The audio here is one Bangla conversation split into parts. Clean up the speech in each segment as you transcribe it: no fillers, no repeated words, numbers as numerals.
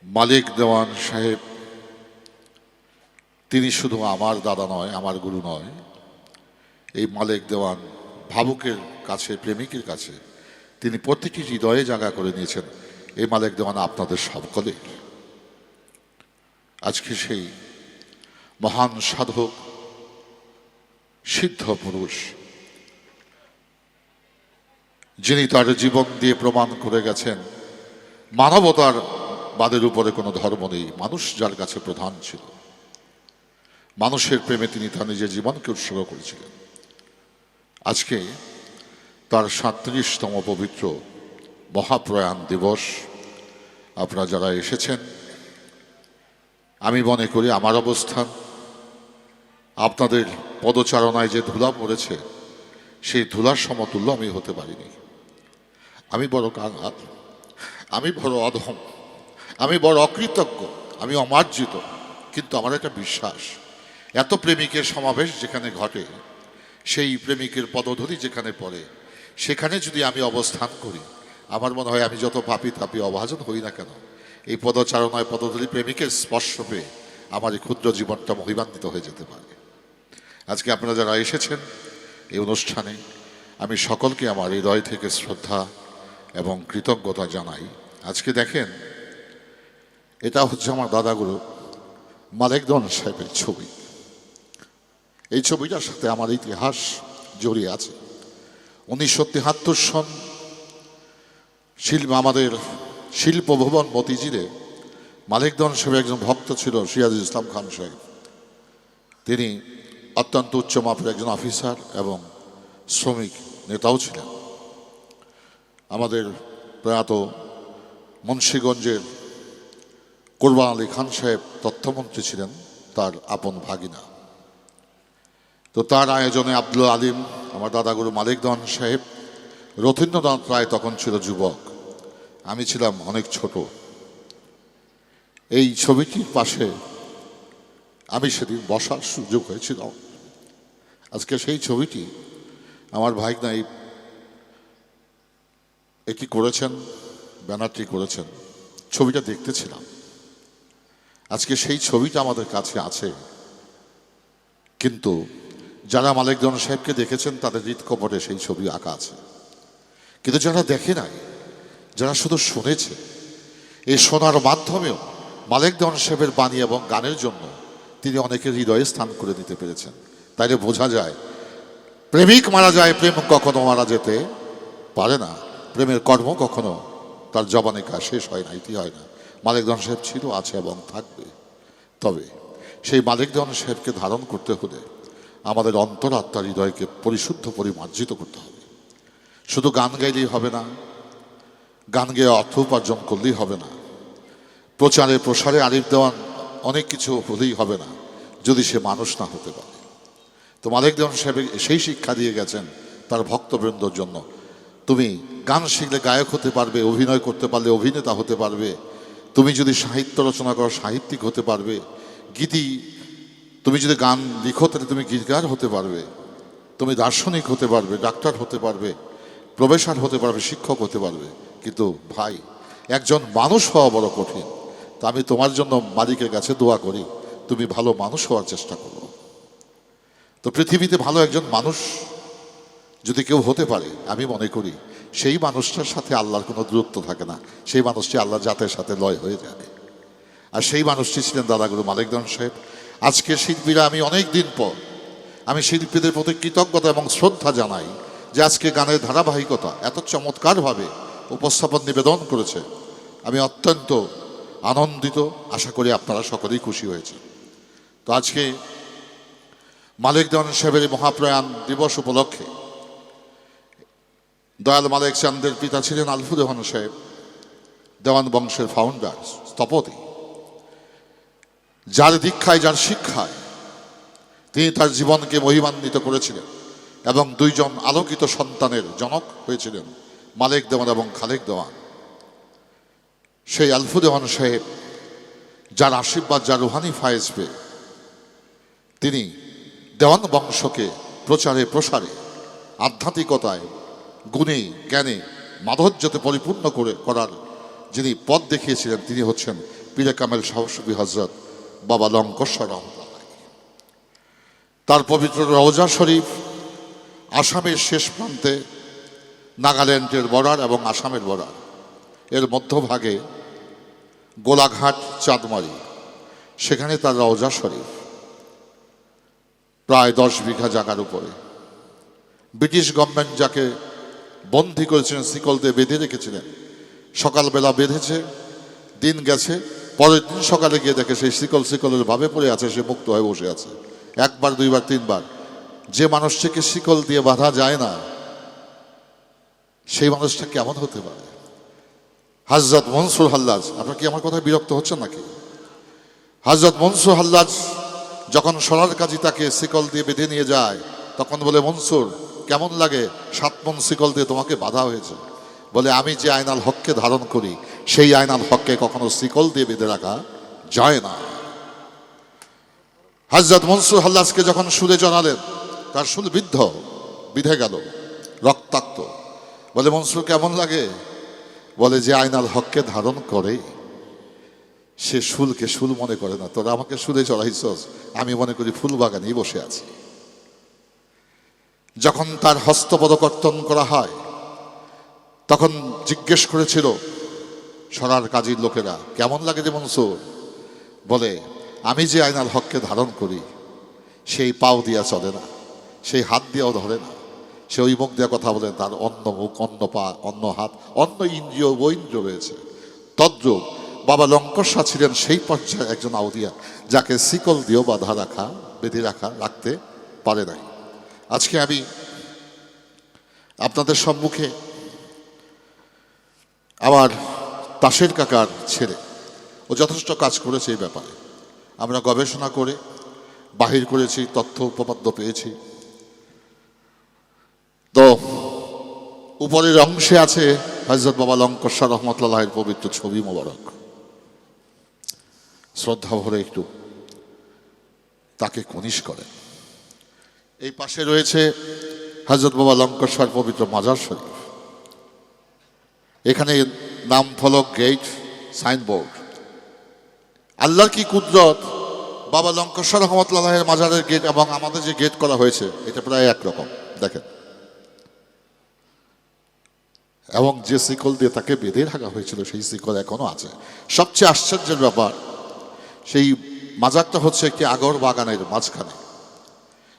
মালিক দেওয়ান সাহেব তিনি শুধু আমার দাদা নয়, আমার গুরু নয়। এই মালিক দেওয়ান ভাবুকের কাছে, প্রেমিকের কাছে তিনি প্রত্যেকটি হৃদয়ে জায়গা করে নিয়েছেন। এই মালিক দেওয়ান আপনাদের সকলের। আজকে সেই মহান সাধক, সিদ্ধ পুরুষ, যিনি তার জীবন দিয়ে প্রমাণ করে গেছেন মানবতার বাদের উপরে কোনো ধর্ম নেই, মানুষ যার কাছে প্রধান ছিল। মানুষের প্রেমে তিনি তার নিজের জীবনকে উৎসর্গ করেছিলেন। আজকে তার 37তম পবিত্র মহাপ্রয়াণ দিবস। আপনারা যারা এসেছেন, আমি মনে করি আমার অবস্থান আপনাদের পদচারণায় যে ধুলা পড়েছে সেই ধুলার সমতুল্য আমি হতে পারিনি। আমি বড় কাঙাল, আমি বড় অধম, আমি বড় অকৃতজ্ঞ, আমি অমার্জিত। কিন্তু আমার একটা বিশ্বাস, এত প্রেমিকের সমাবেশ যেখানে ঘটে, সেই প্রেমিকের পদধূলি যেখানে পড়ে, সেখানে যদি আমি অবস্থান করি, আমার মনে হয় আমি যত পাপী তাপী অভাজন হই না কেন, এই পদচারণায় পদধূলি প্রেমিকের স্পর্শ পেয়ে আমার এই ক্ষুদ্র জীবনটা মহিমান্বিত হয়ে যেতে পারে। আজকে আপনারা যারা এসেছেন এই অনুষ্ঠানে, আমি সকলকে আমার হৃদয় থেকে শ্রদ্ধা এবং কৃতজ্ঞতা জানাই। আজকে দেখেন, এটা হচ্ছে আমার দাদাগুরু মালিক দেওয়ান সাহেবের ছবি। এই ছবিটার সাথে আমার ইতিহাস জড়িয়ে আছে। 1973 সন আমাদের শিল্পভবন মতিঝিলে মালিক দেওয়ান সাহেবের একজন ভক্ত ছিল সিরাজুল ইসলাম খান সাহেব। তিনি অত্যন্ত উচ্চ মাপের একজন অফিসার এবং শ্রমিক নেতাও ছিলেন। আমাদের প্রয়াত মুন্সিগঞ্জের কোরবান আলী খান সাহেব তথ্যমন্ত্রী ছিলেন, তার আপন ভাগিনা। তো তার আয়োজনে আব্দুল আলিম, আমার দাদাগুরু মালিক দেওয়ান সাহেব, রথীন্দ্রনাথ রায় তখন ছিল যুবক, আমি ছিলাম অনেক ছোট। এই ছবিটির পাশে আমি সেদিন বসার সুযোগ হয়েছিল। আজকে সেই ছবিটি আমার ভাইগনা এটি করেছেন, ব্যানারটি করেছেন, ছবিটা দেখতেছিলাম। আজকে সেই ছবিটা আমাদের কাছে আছে, কিন্তু যারা মালিক দেওয়ান সাহেবকে দেখেছেন তাদের হৃদকপটে সেই ছবি আঁকা আছে। কিন্তু যারা দেখে নাই, যারা শুধু শুনেছে, এই শোনার মাধ্যমেও মালিক দেওয়ান সাহেবের বাণী এবং গানের জন্য তিনি অনেকের হৃদয়ে স্থান করে দিতে পেরেছেন। তাইলে বোঝা যায়, প্রেমিক মারা যায়, প্রেম কখনো মারা যেতে পারে না। প্রেমের কর্ম কখনো তার জবানে শেষ হয় না, ইতি হয় না। মালিক দেওয়ান সাহেব ছিল, আছে এবং থাকবে। তবে সেই মালিক দেওয়ান সাহেবকে ধারণ করতে হলে আমাদের অন্তরাত্মার হৃদয়কে পরিশুদ্ধ, পরিমার্জিত করতে হবে। শুধু গান গাইলেই হবে না, গান গেয়ে অর্থ উপার্জন করলেই হবে না, প্রচারে প্রসারে আরিফ দেওয়ান অনেক কিছু হলেই হবে না, যদি সে মানুষ না হতে পারে। তো মালিক দেওয়ান সাহেব সেই শিক্ষা দিয়ে গেছেন তার ভক্তবৃন্দর জন্য। তুমি গান শিখলে গায়ক হতে পারবে, অভিনয় করতে পারলে অভিনেতা হতে পারবে, তুমি যদি সাহিত্য রচনা করো সাহিত্যিক হতে পারবে, তুমি যদি গান লিখো তাহলে তুমি গীতকার হতে পারবে, তুমি দার্শনিক হতে পারবে, ডাক্তার হতে পারবে, প্রফেসর হতে পারবে, শিক্ষক হতে পারবে। কিন্তু ভাই, একজন মানুষ হওয়া বড় কঠিন। তা আমি তোমার জন্য মালিকের কাছে দোয়া করি, তুমি ভালো মানুষ হওয়ার চেষ্টা করো। তো পৃথিবীতে ভালো একজন মানুষ যদি কেউ হতে পারে, আমি মনে করি সেই মানুষটার সাথে আল্লাহর কোনো দূরত্ব থাকে না, সেই মানুষটি আল্লাহর জাতের সাথে লয় হয়ে যাবে। আর সেই মানুষটি ছিলেন দাদাগুরু মালিক দেওয়ান সাহেব। আজকের শিল্পীরা, আমি অনেক দিন পর আমি শিল্পীদের প্রতি কৃতজ্ঞতা এবং শ্রদ্ধা জানাই যে আজকে গানের ধারাবাহিকতা এত চমৎকারভাবে উপস্থাপন নিবেদন করেছে। আমি অত্যন্ত আনন্দিত, আশা করি আপনারা সকলেই খুশি হয়েছে। তো আজকে মালিক দেওয়ান সাহেবের এই মহাপ্রয়াণ দিবস উপলক্ষে দয়াল মালিক চাঁদের পিতা ছিলেন আলফু দেওয়ান সাহেব, দেওয়ান বংশের ফাউন্ডার, স্থপতি, যার দীক্ষায়, যার শিক্ষায় তিনি তার জীবনকে মহিমান্বিত করেছিলেন এবং দুইজন আলোকিত সন্তানের জনক হয়েছিলেন, মালিক দেওয়ান এবং খালেক দেওয়ান। সেই আলফু দেওয়ান সাহেব, যার আশীর্বাদ, যার রুহানি ফায়েজ পেয়ে তিনি দেওয়ান বংশকে প্রচারে প্রসারে, আধ্যাত্মিকতায়, গুণে, জ্ঞানে, মাধুর্যতে পরিপূর্ণ করার যিনি পথ দেখিয়েছিলেন তিনি হচ্ছেন পীরে কামেল শাহ সুফি হজরত বাবা লঙ্কেশ্বর রহমতুল্লাহ। তার পবিত্র রওজা শরীফ আসামের শেষ প্রান্তে, নাগাল্যান্ডের বর্ডার এবং আসামের বর্ডার, এর মধ্যভাগে গোলাঘাট চাঁদমারি, সেখানে তার রওজা শরীফ প্রায় 10 বিঘা জায়গার উপরে। ব্রিটিশ গভর্নমেন্ট যাকে বন্দী করেছিলেন, শিকল দিয়ে বেঁধে রেখেছিলেন, সকালবেলা বেঁধেছে, দিন গেছে, পরের দিন সকালে গিয়ে দেখে সেই শিকলের ভাবে পড়ে আছে, সে মুক্ত হয়ে বসে আছে। একবার, দুইবার, তিনবার। যে মানুষটাকে শিকল দিয়ে বাঁধা যায় না, সেই মানুষটা কেমন হতে পারে? হযরত মনসুর হাল্লাজ, আপনার কি আমার কথায় বিরক্ত হচ্ছেন নাকি? হযরত মনসুর হাল্লাজ যখন সোনার কাজী তাকে শিকল দিয়ে বেঁধে নিয়ে যায়, তখন বলে, মনসুর কেমন লাগে 7 মণ শিকল দিয়ে তোমাকে বাঁধা হয়েছে? বলে, আমি যে আয়নাল হককে ধারণ করি, সেই আয়নাল হককে কখনো শিকল দিয়ে বেঁধে রাখা যায় না। হযরত মনসুর হাল্লাজকে যখন শুলে জানালেন, তার শুল বিধে গেল, রক্তাক্ত। বলে, মনসুর কেমন লাগে? বলে, যে আয়নাল হককে ধারণ করে সে শুলকে শুল মনে করে না। তোরা আমাকে শুলে চড়াইছস, আমি মনে করি ফুল বাগানেই বসে আছি। যখন তার হস্তপদকর্তন করা হয়, তখন জিজ্ঞেস করেছিল সরার কাজীর লোকেরা, কেমন লাগে যে মনসুর? বলে, আমি যে আয়নাল হককে ধারণ করি, সেই পাও দিয়া চলে না, সেই হাত দিয়েও ধরে না, সে ওই মুখ দিয়ে কথা বলে, তার অন্য মুখ, অন্য পা, অন্য হাত, অন্য ইন্দ্রিয়, বৈন্দ্রিয় রয়েছে। তদ্রূপ বাবা লঙ্কেশ্বর ছিলেন সেই পর্যায়ে একজন আউলিয়া, যাকে শিকল দিয়েও বাঁধা রাখা, বেঁধে রাখতে পারে নাই। আজকে আমি আপনাদের সম্মুখে আমার তাসের কাকার ছেলে, ও যথেষ্ট কাজ করেছে এই ব্যাপারে। আমরা গবেষণা করে বাহির করেছি, তথ্য উপপাদ্য পেয়েছি। তো উপরের অংশে আছে হযরত বাবা লঙ্কেশ্বর রহমতুল্লাহের পবিত্র ছবি মোবারক। শ্রদ্ধা ভরে একটু তাকে কনিশ করেন। এই পাশে রয়েছে হযরত বাবা লঙ্কেশ্বর পবিত্র মাজার শরীফ। এখানে নাম ফলক, গেট, সাইনবোর্ড। আল্লাহর কি কুদরত! বাবা লঙ্কেশ্বর রহমতুল্লাহের মাজারের গেট এবং আমাদের যে গেট করা হয়েছে, এটা প্রায় একরকম, দেখেন। এবং যে শিকল দিয়ে তাকে বেঁধে রাখা হয়েছিল, সেই শিকল এখনো আছে। সবচেয়ে আশ্চর্যের ব্যাপার, সেই মাজারটা হচ্ছে একটি আগর বাগানের মাঝখানে।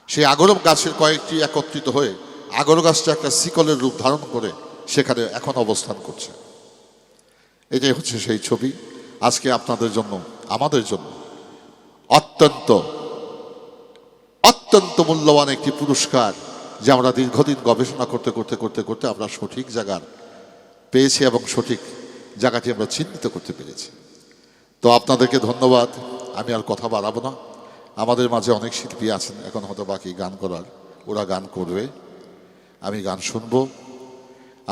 সেই আগর গাছের কয়েকটি একত্রিত হয়ে আগর গাছটা একটা শিকলের রূপ ধারণ করে সেখানে এখন অবস্থান করছে। এটাই হচ্ছে সেই ছবি। আজকে আপনাদের জন্য, আমাদের জন্য অত্যন্ত অত্যন্ত মূল্যবান একটি পুরস্কার, যে আমরা দীর্ঘদিন গবেষণা করতে করতে করতে করতে আমরা সঠিক জায়গার পেয়েছি এবং সঠিক জায়গাটি আমরা চিহ্নিত করতে পেরেছি। তো আপনাদেরকে ধন্যবাদ। আমি আর কথা বাড়াবো না। আমাদের মাঝে অনেক শিল্পী আছেন এখন হয়তো বাকি গান করার, ওরা গান করবে, আমি গান শুনবো।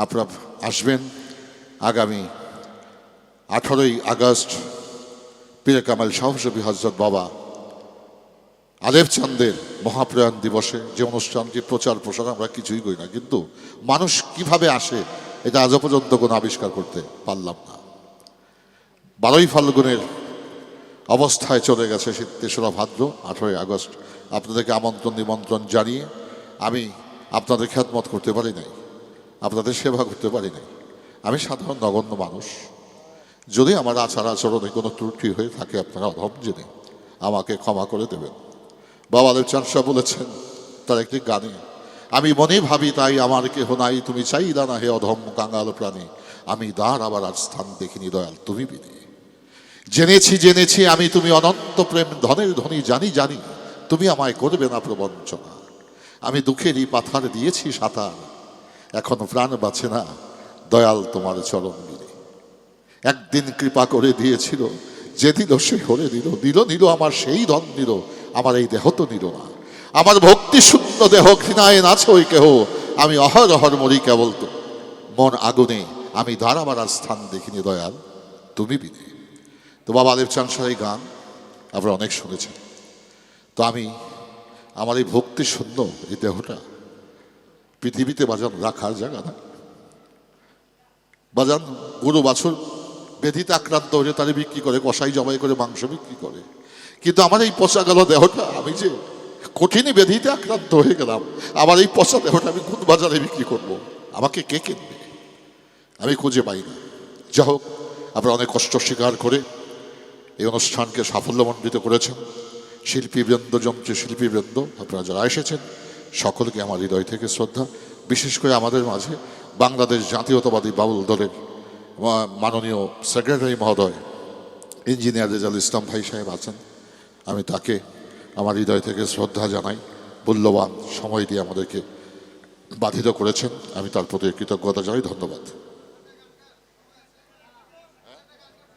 আপনারা আসবেন আগামী 18ই আগস্ট পীরে কামেল শাহ সুফি হযরত বাবা আলেপ চাঁদের মহাপ্রয়াণ দিবসে, যে অনুষ্ঠানটি প্রচার প্রসার আমরা কিছুই করি না, কিন্তু মানুষ কিভাবে আসে এটা আজও পর্যন্ত কোনো আবিষ্কার করতে পারলাম না। 12ই ফাল্গুনের অবস্থায় চলে গেছে 3রা ভাদ্র, 18ই আগস্ট। আপনাদেরকে আমন্ত্রণ নিমন্ত্রণ জানিয়ে আমি আপনাদের খেদমত করতে পারি নাই, আপনাদের সেবা করতে পারি নাই। আমি সাধারণ নগণ্য মানুষ। যদি আমার আচার আচরণে কোনো ত্রুটি হয়ে থাকে, আপনারা অধম জেনে আমাকে ক্ষমা করে দেবেন। বাবা আলেপ চাঁদ সাহেব বলেছেন তার একটি গানে, আমি মনে ভাবি তাই আমার কেহ নাই, তুমি চাইলা না হে অধম কাঙ্গাল প্রাণী, আমি দ্বার আবার আর স্থান দেখিনি দয়াল তুমি বিনে। জেনেছি জেনেছি আমি তুমি অনন্ত প্রেম ধনের ধনী, জানি জানি তুমি আমায় করবে না প্রবঞ্চনা। আমি দুঃখেরই পাথার দিয়েছি সাঁতার, এখন প্রাণ বাঁচে না দয়াল তোমার চরণ বিনে। একদিন কৃপা করে দিয়েছিল, যে দিল সে হরে দিল, দিল নিল আমার সেই ধন নিল, আমার এই দেহ তো নিল না। আমার ভক্তি শূন্য দেহ ঘৃণায় নাছে ওই কেহ, আমি অহরহর মরি কেবল তো মন আগুনে, আমি ধারাবার আর স্থান দেখিনি দয়াল তুমি বিনে। তো বাবা আলেপ চাঁদ সাহেব গান আপনারা অনেক শুনেছেন। তো আমি আমার এই ভক্তি শূন্য এই দেহটা পৃথিবীতে বাজান রাখার জায়গা না। বাজান গরু বাছুর ব্যাধিতে আক্রান্ত হলে তারা বিক্রি করে, কষাই জবাই করে মাংস বিক্রি করে। কিন্তু আমার এই পচা গেল দেহটা, আমি যে কঠিনই ব্যাধিতে আক্রান্ত হয়ে গেলাম, আমার এই পচা দেহটা আমি কোন বাজারে বিক্রি করব? আমাকে কে কিনবে? আমি খুঁজে পাই না। যা হোক, আপনারা অনেক কষ্ট স্বীকার করে এই অনুষ্ঠানকে সাফল্যমণ্ডিত করেছেন। শিল্পীবৃন্দ, যন্ত্রী শিল্পীবৃন্দ, আপনারা যারা এসেছেন সকলকে আমার হৃদয় থেকে শ্রদ্ধা। বিশেষ করে আমাদের মাঝে বাংলাদেশ জাতীয়তাবাদী বাউল দলের মাননীয় সেক্রেটারি মহোদয় ইঞ্জিনিয়ার রেজাল ইসলাম ভাই সাহেব আছেন, আমি তাকে আমার হৃদয় থেকে শ্রদ্ধা জানাই। মূল্যবান সময় দিয়ে আমাদেরকে বাধিত করেছেন, আমি তার প্রতি কৃতজ্ঞতা জানাই। ধন্যবাদ।